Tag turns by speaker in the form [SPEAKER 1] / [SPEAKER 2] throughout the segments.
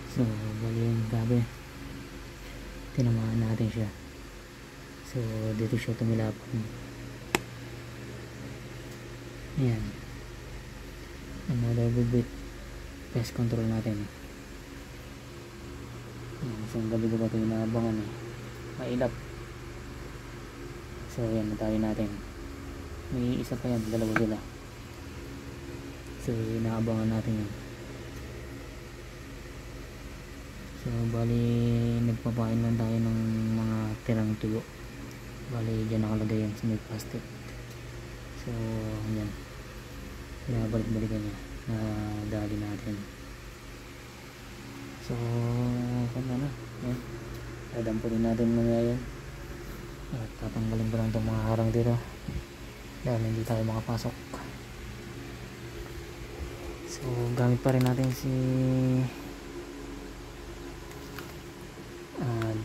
[SPEAKER 1] So bali yung gabi, tinamaan natin siya. So dito siya tumilapon. Ayan, another good bit pest control natin. Ayan, isang gabi ko pa ito inaabangan mailap. So ayan, natali natin. May isa pa yan, dalawa sila. So inaabangan natin yan. So bali nagpapain lang tayo ng mga tirang tuyo. Bali dyan nakalagay yan sa may plastic. So yan, pinabalik-balikan niya na dali natin. So kung ano, yan, dadampunin natin mamaya yan. At tatanggalin ko lang itong mga harang dito dahil hindi tayo makapasok. So gamit pa rin natin si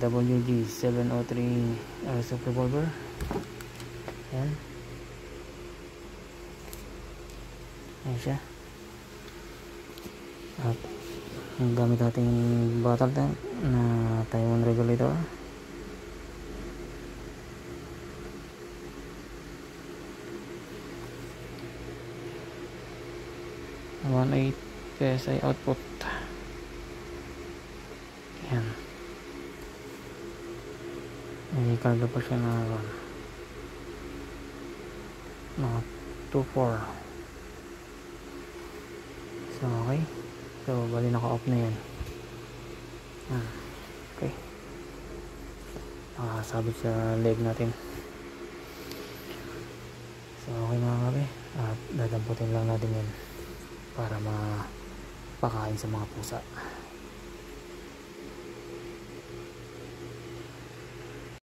[SPEAKER 1] WG 703 airsoft revolver. Yan, ayan siya. At ang gamit nating bottle tank na Taiwan regulator. 1.8 PSI output. Yan, may karga pa siya na mga 2.4. So okay, so bali naka off na yan. Okay, nakasabit sa leg natin. So okay mga kabe, at dadamputin lang natin yan para mapakain sa mga pusa.